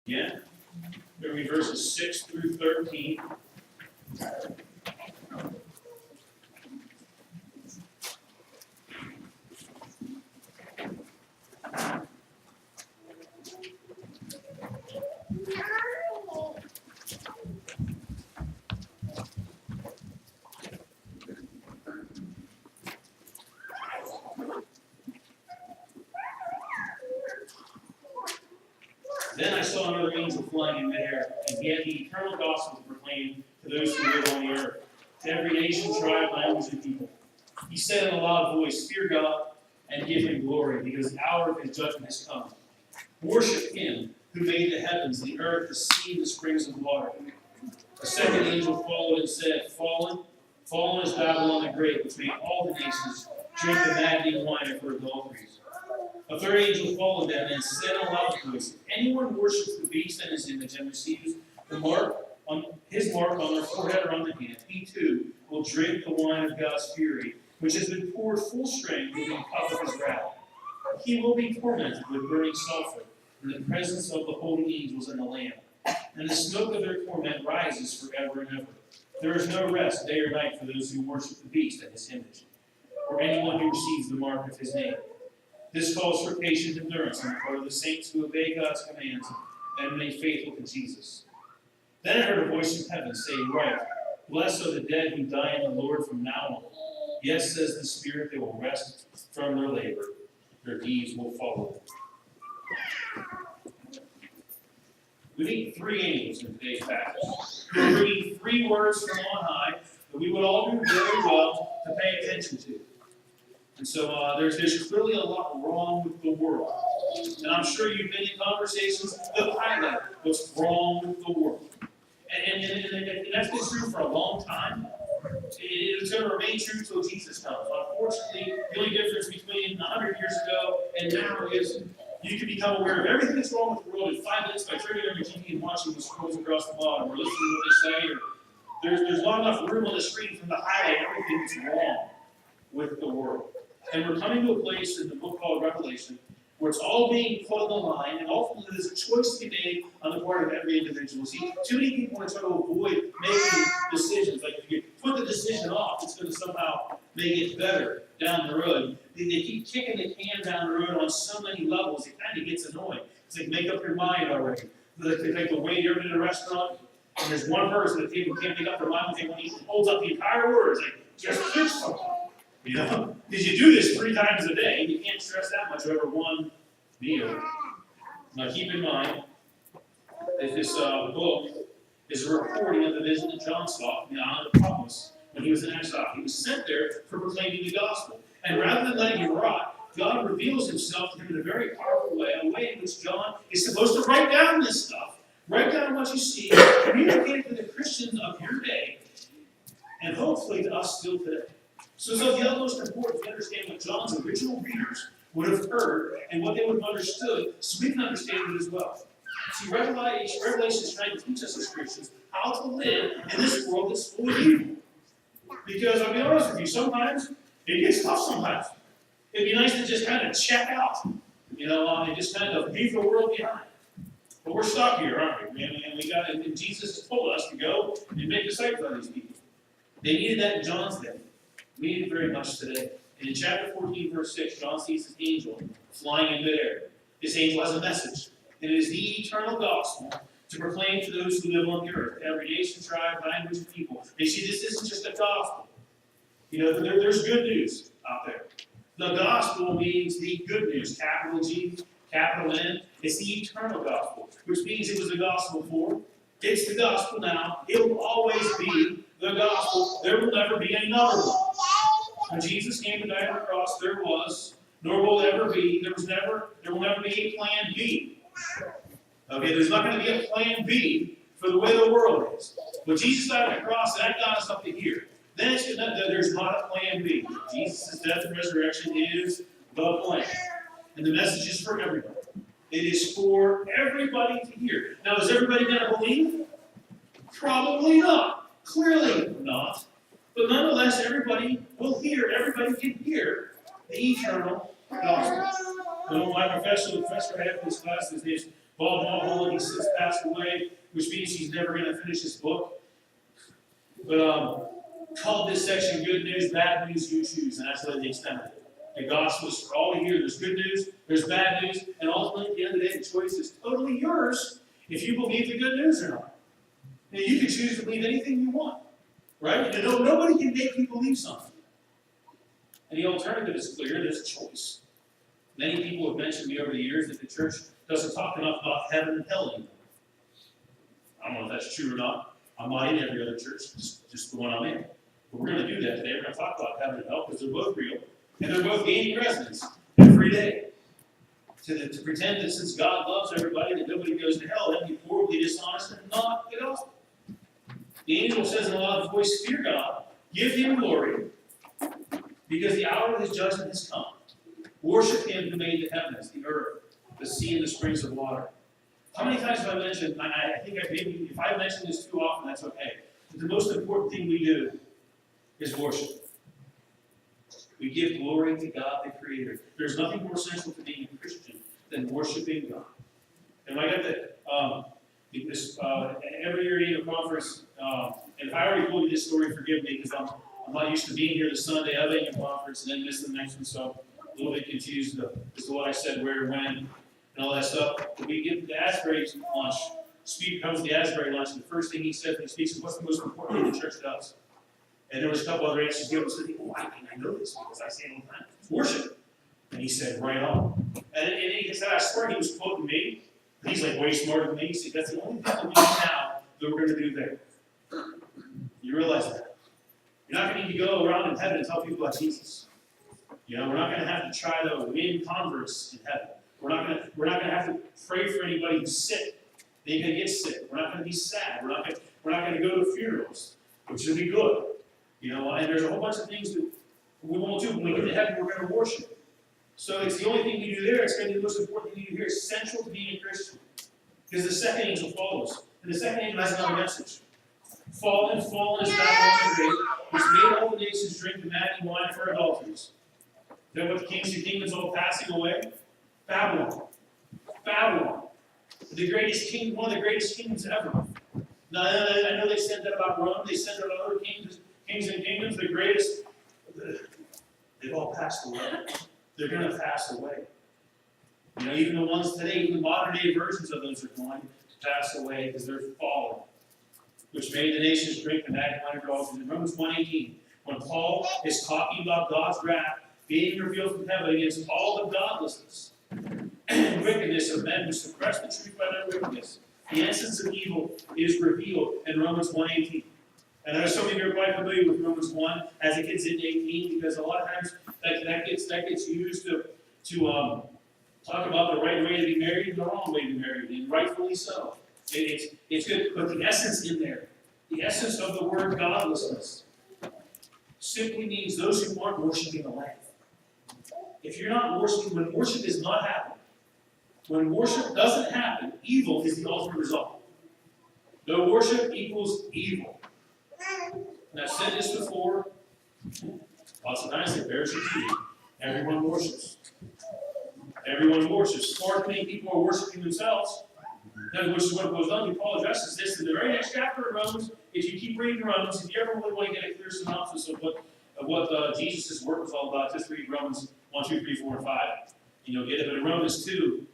Again, we're going to be verses 6 through 13. Then I saw another angel flying in midair, and he had the eternal gospel to proclaim to those who live on the earth, to every nation, tribe, language, and people. He said in a loud voice, "Fear God and give him glory, because the hour of his judgment has come. Worship him who made the heavens, the earth, the sea, and the springs of water." A second angel followed and said, Fallen is Babylon the Great, which made all the nations drink the maddening wine of her adulteries. A third angel followed them and said in a loud voice, "If anyone worships the beast and his image and receives his mark on their forehead or on the hand, he too will drink the wine of God's fury, which has been poured full strength in the cup of his wrath. He will be tormented with burning sulfur in the presence of the holy angels and the Lamb. And the smoke of their torment rises forever and ever. There is no rest day or night for those who worship the beast and his image, or anyone who receives the mark of his name. This calls for patient endurance on the part of the saints who obey God's commands and remain faithful to Jesus." Then I heard a voice from heaven saying, "Write, blessed are the dead who die in the Lord from now on. Yes, says the Spirit, they will rest from their labor. Their deeds will follow them." We meet three angels in today's passage. We're bringing three words from on high that we would all do very well to pay attention to. And so there's clearly a lot wrong with the world. And I'm sure you've been in conversations that highlight what's wrong with the world. And that's been true for a long time. It's going to remain true until Jesus comes. Unfortunately, the only difference between 100 years ago and now is you can become aware of everything that's wrong with the world in 5 minutes by turning on your TV and watching the scrolls across the bottom, or listening to what they say. Or there's not enough room on the screen for them to highlight everything that's wrong with the world. And we're coming to a place in the book called Revelation where it's all being put on the line, and ultimately there's a choice to be made on the part of every individual. See, too many people want to try to avoid making decisions. Like if you put the decision off, it's going to somehow make it better down the road. They keep kicking the can down the road on so many levels, it kind of gets annoying. It's like, make up your mind already. Like the waiter in a restaurant, and there's one person at the table who can't make up their mind when he holds up the entire order. It's like, just pick something. You know? Because you do this 3 times a day, and you can't stress that much over one meal. Now keep in mind that this book is a recording of the vision that John saw from the island of Patmos when he was in exile. He was sent there for proclaiming the gospel. And rather than letting him rot, God reveals himself to him in a very powerful way, a way in which John is supposed to write down this stuff. Write down what you see, communicate it to the Christians of your day, and hopefully to us still today. So it's of the utmost importance to understand what John's original readers would have heard and what they would have understood so we can understand it as well. See, Revelation is trying to teach us as Christians how to live in this world that's full of evil. Because I'll be honest with you, sometimes it gets tough sometimes. It'd be nice to just kind of check out, and just kind of leave the world behind. But we're stuck here, aren't we? And Jesus has told us to go and make disciples of these people. They needed that in John's day. We need it very much today. And in chapter 14, verse 6, John sees this angel flying in midair. This angel has a message, and it is the eternal gospel to proclaim to those who live on the earth, every nation, tribe, language, and people. You see, this isn't just a gospel. There's good news out there. The gospel means the good news, capital G, capital N. It's the eternal gospel, which means it was the gospel before. It's the gospel now. It will always be the gospel. There will never be another one. When Jesus came to die on the cross, there was, nor will ever be, there will never be a plan B. Okay, there's not going to be a plan B for the way the world is. When Jesus died on the cross, that got us up to here. Then there's not a plan B. Jesus' death and resurrection is the plan. And the message is for everybody. It is for everybody to hear. Now, is everybody going to believe? Probably not. Clearly not. But nonetheless, everybody will hear. Everybody can hear the eternal gospel. My professor I had in this class, his name is Bob Mulholland, he's since passed away, which means he's never going to finish his book. But called this section Good News, Bad News, You Choose, and that's really the extent of it. The gospel is for all to hear. There's good news, there's bad news, and ultimately, at the end of the day, the choice is totally yours if you believe the good news or not. Now, you can choose to believe anything you want, right? You know, nobody can make you believe something. And the alternative is clear, there's a choice. Many people have mentioned to me over the years that the church doesn't talk enough about heaven and hell anymore. I don't know if that's true or not. I'm not in every other church, just the one I'm in. But we're going to do that today. We're going to talk about heaven and hell because they're both real. And they're both gaining resonance every day. To pretend that since God loves everybody, that nobody goes to hell, that'd be horribly dishonest and not the gospel. The angel says in a loud voice, fear God, give him glory, because the hour of his judgment has come. Worship him who made the heavens, the earth, the sea, and the springs of water. How many times have I mentioned, I think maybe if I mention this too often, that's okay. But the most important thing we do is worship. We give glory to God the Creator. There's nothing more central to being a Christian than worshiping God. And I got that every year at a conference, and if I already told you this story, forgive me, because I'm not used to being here the Sunday of a conference and then miss the next one, so I'm a little bit confused as to what I said, where, when, and all that stuff. But we get the Asbury lunch. Speaker comes to the Asbury lunch, and the first thing he said when he speaks is, what's the most important thing the church does? And there was a couple other answers given. So I know this because I say it all the time. It's worship. And he said, right on. And he said, I swear he was quoting me. But he's like way smarter than me. He said, that's the only thing that we do now that we're going to do there. You realize that? You're not going to need to go around in heaven and tell people about Jesus. You know, we're not going to have to try to win converts in heaven. We're not going to have to pray for anybody who's sick. They're going to get sick. We're not going to be sad. We're not going to go to funerals, which will be good. You know, and there's a whole bunch of things that we won't do. When we get to heaven, we're going to worship. So it's the only thing you do there. It's going to be the most important thing you do here. It's central to being a Christian. Because the second angel follows. And the second angel has another message. Fallen is Babylon the Great, which made all the nations drink the maddening wine for adulteries. Then what the kings and kingdoms all passing away? Babylon. Babylon. The greatest king, one of the greatest kingdoms ever. Now, I know they said that about Rome. They said that about other kings and kingdoms, the greatest, they've all passed away. They're going to pass away. You know, even the ones today, even modern day versions of those are going to pass away because they're fallen, which made the nations drink the maddening wine of adultery. In Romans 1:18, when Paul is talking about God's wrath being revealed from heaven against all the godlessness and wickedness of men who suppress the truth by their wickedness, the essence of evil is revealed in Romans 1:18. And there's so many of you are quite familiar with Romans 1 as it gets into 18, because a lot of times that gets used to talk about the right way to be married and the wrong way to be married, and rightfully so. It's good, but the essence in there, the essence of the word godlessness, simply means those who aren't worshiping the Lamb. If you're not worshiping, when worship is not happening, when worship doesn't happen, evil is the ultimate result. No worship equals evil. And I've said this before, lots of times it bears repeating. Everyone worships. Everyone worships. Far too many people are worshiping themselves. Which is what goes on. Paul addresses this in the very next chapter of Romans. If you keep reading Romans, if you ever really want to get a clear synopsis of what Jesus' work was all about, just read Romans 1, 2, 3, 4, and 5. And you'll get it. But in Romans 2,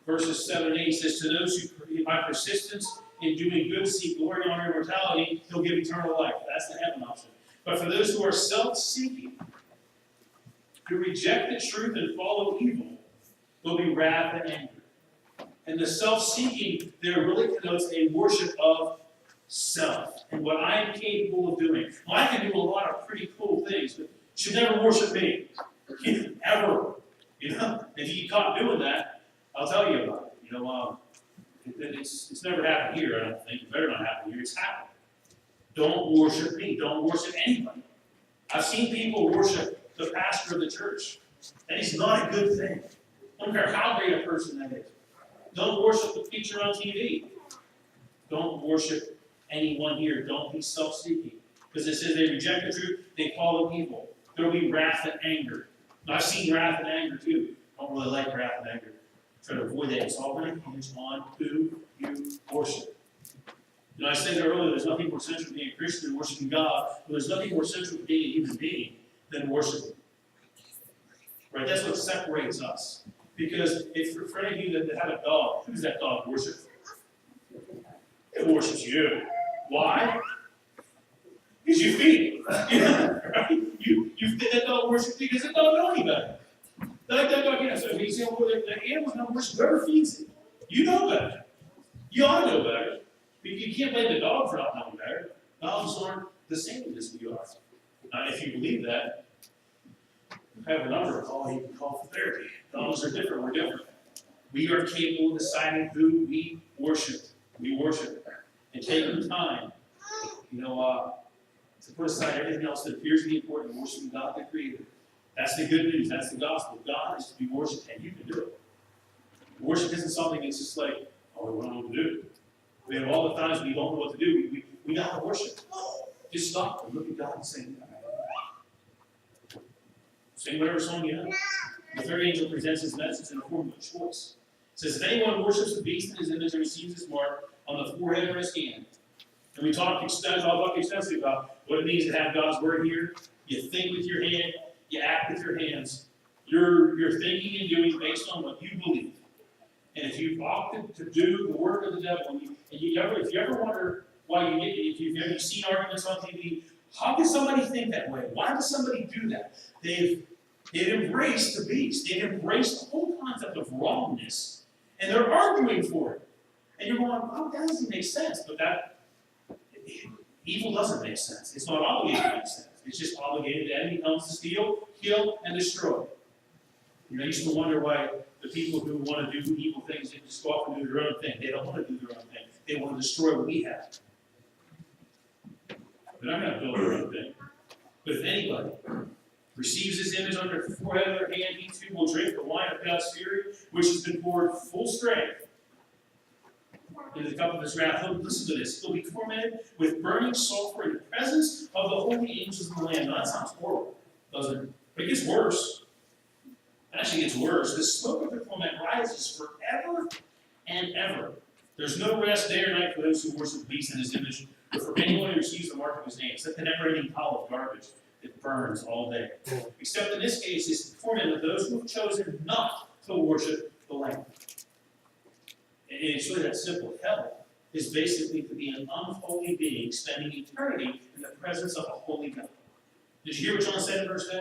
verses 7 and 8, he says, to those who by persistence in doing good seek glory, honor, and immortality, he'll give eternal life. That's the heaven option. But for those who are self-seeking, who reject the truth and follow evil, there'll be wrath and anger. And the self-seeking there really connotes a worship of self and what I am capable of doing. Well, I can do a lot of pretty cool things, but you should never worship me. Ever. You know? If you get caught doing that, I'll tell you about it. You know, it's never happened here, I don't think. It better not happen here. It's happened. Don't worship me. Don't worship anybody. I've seen people worship the pastor of the church. And it's not a good thing. I don't care how great a person that is. Don't worship the preacher on TV. Don't worship anyone here. Don't be self-seeking. Because it says they reject the truth, they follow evil. There will be wrath and anger. Now, I've seen wrath and anger too. I don't really like wrath and anger. Try to avoid that. It's all going to hinge on who you worship. You know, I said earlier, there's nothing more central to being a Christian than worshiping God, but there's nothing more central to being a human being than worshiping. Right? That's what separates us. Because if for any of you that have a dog, who does that dog worship? It worships you. Why? Because you feed it. Yeah, right? You feed that dog worship because that dog don't know any better. That dog, you know, so if you say, well, the animal's not worship, whoever feeds it. You know better. You ought to know better. You can't blame the dog for not knowing better. Dogs aren't the same as we are. Now, if you believe that, I have a number of calls you can call for therapy. Dogs are different. We're different. We are capable of deciding who we worship. We worship. And taking time, you know, to put aside everything else that appears to be important and worshiping God the Creator. That's the good news. That's the gospel. God is to be worshipped, and you can do it. Worship isn't something that's just like, oh, we don't know what to do. We have all the times we don't know what to do. We got to worship. Just stop and look at God and sing whatever song you have. The third angel presents his message in the form of a choice. It says, if anyone worships the beast in his image and receives his mark on the forehead or his hand. And we talk extensively about what it means to have God's word here. You think with your hand, you act with your hands. You're thinking and doing based on what you believe. And if you've opted to do the work of the devil, if you ever wonder why if you've ever seen arguments on TV, how can somebody think that way? Why does somebody do that? They've embraced the beast. They've embraced the whole concept of wrongness, and they're arguing for it. And you're going, oh, that doesn't make sense. But evil doesn't make sense. It's not obligated to make sense. It's just obligated. The enemy comes to steal, kill, and destroy. You know, I used to wonder why the people who want to do evil things, they just go off and do their own thing. They don't want to do their own thing. They want to destroy what we have. They're not going to build their own thing. But if anybody receives his image on their forehead or their hand, he too will drink the wine of God's fury, which has been poured full strength into the cup of his wrath. Listen to this. He'll be tormented with burning sulfur in the presence of the holy angels of the Lamb. Now, that sounds horrible, doesn't it? But it gets worse. It actually gets worse. The smoke of the torment rises forever and ever. There's no rest day or night for those who worship the beast in his image, or for anyone who receives the mark of his name. It's like the never-ending pile of garbage that burns all day. Except in this case, it's the torment of those who have chosen not to worship the Lamb. And it's really that simple. Hell is basically to be an unholy being spending eternity in the presence of a holy God. Did you hear what John said in verse 10?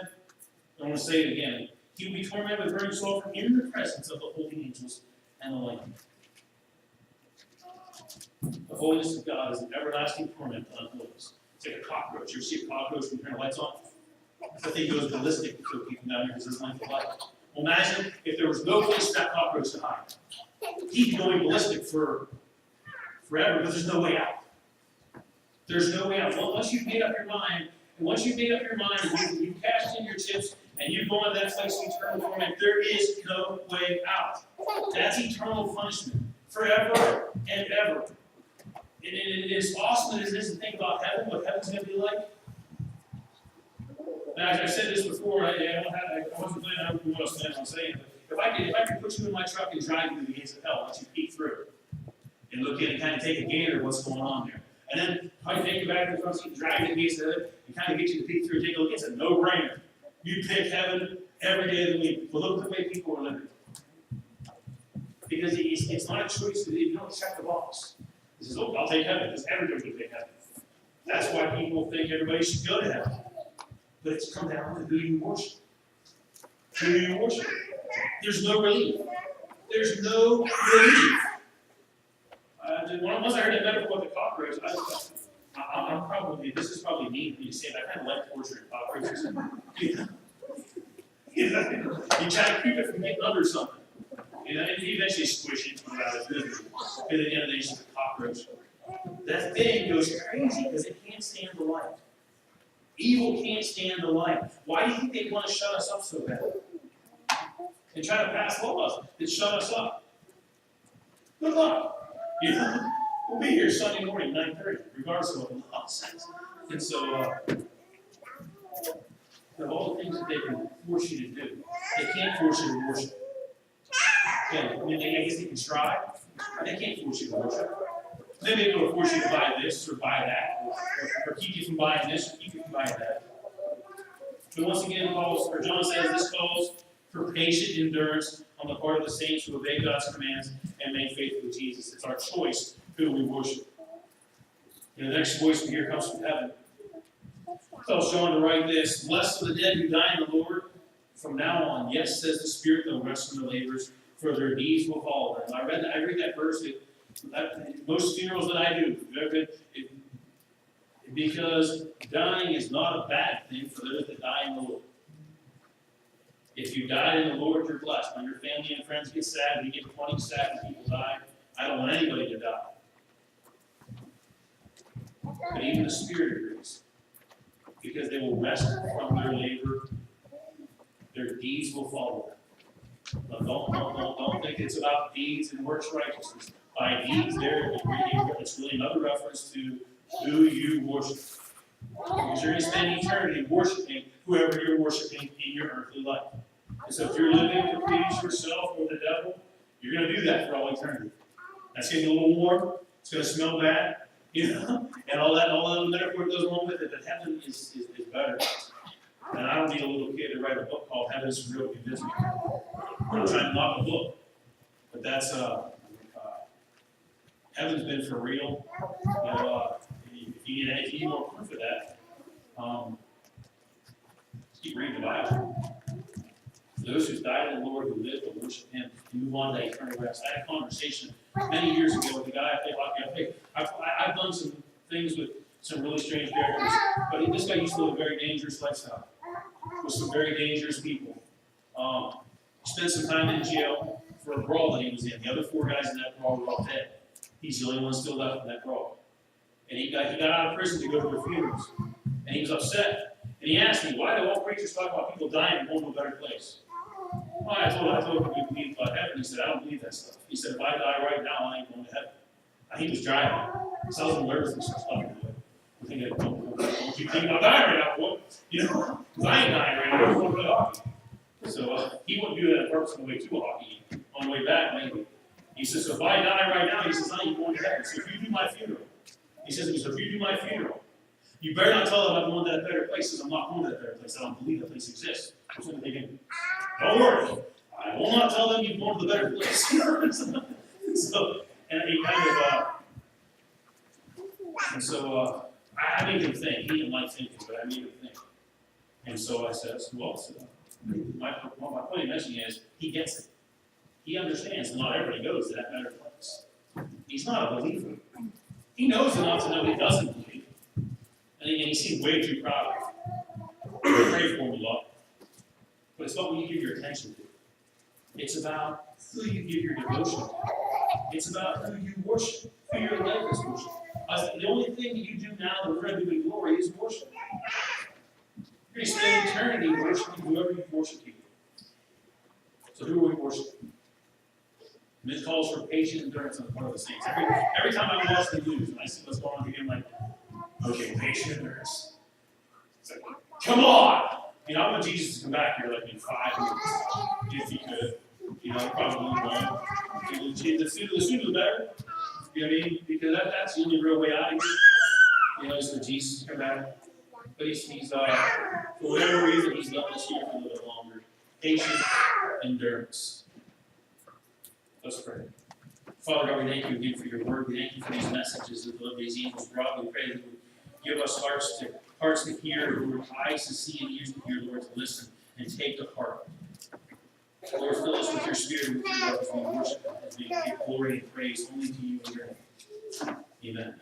I want to say it again. He will be tormented with burning sulfur in the presence of the holy angels and the Lamb. The holiness of God is an everlasting torment to unholiness. It's like a cockroach. You ever see a cockroach when you turn the lights on? That thing goes ballistic to kill people down here because it's length of life. Well, imagine if there was no place for that cockroach to hide. He'd be going ballistic for forever because there's no way out. There's no way out. Well, once you've made up your mind, and you cashed in your chips, and you go on that place of eternal torment, there is no way out. That's eternal punishment, forever and ever. It is awesome that it is to think about heaven, what heaven's going to be like. Now, as I said this before, I wasn't planning on what I was planning on saying, but if I could put you in my truck and drive you to the gates of hell, let you peek through and look in and kind of take a gander at what's going on there. And then I take you back to the front seat, drive you to the gates of heaven, and kind of get you to peek through and take a look. It's a no-brainer. You pick heaven every day of the week. But look at the way people are living. Because it's not a choice that you don't check the box. He says, oh, I'll take heaven, because everybody will take heaven. That's why people think everybody should go to heaven. But it's come down to who you worship. Who you worship. There's no relief. There's no relief. Once I heard that metaphor with the cockroach, this is probably mean for me to say, but I kind of like torturing cockroaches. You try to keep it from getting under something. And you eventually squish it and out of business. And at the end of the day, it's just a cockroach. That thing goes crazy because it can't stand the light. Evil can't stand the light. Why do you think they want to shut us up so bad? They try to pass laws that shut us up. Good luck. We'll be here Sunday morning, 9:30, regardless of what the law says. And so, of all the things that they can force you to do, they can't force you to worship. I guess they can try. They can't force you to worship. They may be able to force you to buy this or buy that, or keep you from buying this or keep you from buying that. But once again, John says this calls for patient endurance on the part of the saints who obey God's commands and make faith with Jesus. It's our choice who we worship. And the next voice we hear comes from heaven. It tells John to write this: Blessed are the dead who die in the Lord. From now on, yes, says the Spirit, they'll rest from their labors, for their deeds will follow them. I read that verse. Most funerals that I do, because dying is not a bad thing for those that die in the Lord. If you die in the Lord, you're blessed. When your family and friends get sad, we get funny sad when people die. I don't want anybody to die. But even the Spirit agrees, because they will rest from their labor. Their deeds will follow them. But don't think it's about deeds and works righteousness. By deeds, it's really another reference to who you worship. Because you're going to spend eternity worshiping whoever you're worshiping in your earthly life. And so if you're living to please yourself or the devil, you're going to do that for all eternity. That's getting a little warm. It's going to smell bad, and all that metaphor goes along with it. But heaven is better. And I don't need a little kid to write a book called Heaven is Real Convince Me. I'm trying to knock a book. But that's, heaven's been for real. If you need more proof of that, keep reading the Bible. Those who died in the Lord, who live to worship Him, and move on to eternal rest. I had a conversation many years ago with a guy I play hockey. I've done some things with some really strange characters, but this guy used to live a very dangerous lifestyle with some very dangerous people. Spent some time in jail for a brawl that he was in. The other 4 guys in that brawl were all dead. He's the only one still left in that brawl. And he got out of prison to go to their funerals. And he was upset. And he asked me, why do all preachers talk about people dying and going to a better place? Well, I told him we believe about heaven. He said, I don't believe that stuff. He said, if I die right now, I ain't going to heaven. And he was driving. So I was nervous and started talking to him. I'm thinking, don't you think about dying right now, boy? Because I ain't dying right now. I'm going to play hockey. So he wouldn't do that on purpose on the way to a hockey game. On the way back, maybe. He says, so if I die right now, he says, I ain't going to heaven. So if you do my funeral, he says, so if you do my funeral, you better not tell them I'm going to that better place, because I'm not going to that better place. I don't believe that place exists. So I'm thinking, don't worry. I will not tell them you've gone to the better place. So, and he kind of, I made him think. He didn't like thinking, but I made him think. And so I says, well, my point of mentioning is, he gets it. He understands that not everybody goes to that better place. He's not a believer. He knows enough to know he doesn't believe. And he seems way too proud of it. I pray for him a lot. But it's not what you give your attention to. It's about who you give your devotion to. It's about who you worship, who your life is worship. The only thing that you do now that we're going to do in glory is worship. You're going to spend eternity worshiping whoever you worship you. So who are we worshiping? And this calls for patient endurance on the part of the saints. Every time I watch the news and I see what's going on here, I'm like, okay, patient endurance. It's like, come on! I want Jesus to come back here like in 5 minutes, if he could. Probably won't. The sooner the better. You know what I mean? Because that's the only real way out of here. Is for Jesus to come back. But he's for whatever reason, he's left us here for a little bit longer. Patient endurance. Let's pray. Father God, we thank you again for your word. We thank you for these messages that these angels brought. We pray that you would give us hearts to hear, Lord, eyes to see, and ears to hear, Lord, to listen and take to heart. Lord, fill us with your spirit and with your love as we worship, as we give glory and praise only to you, Lord. Amen.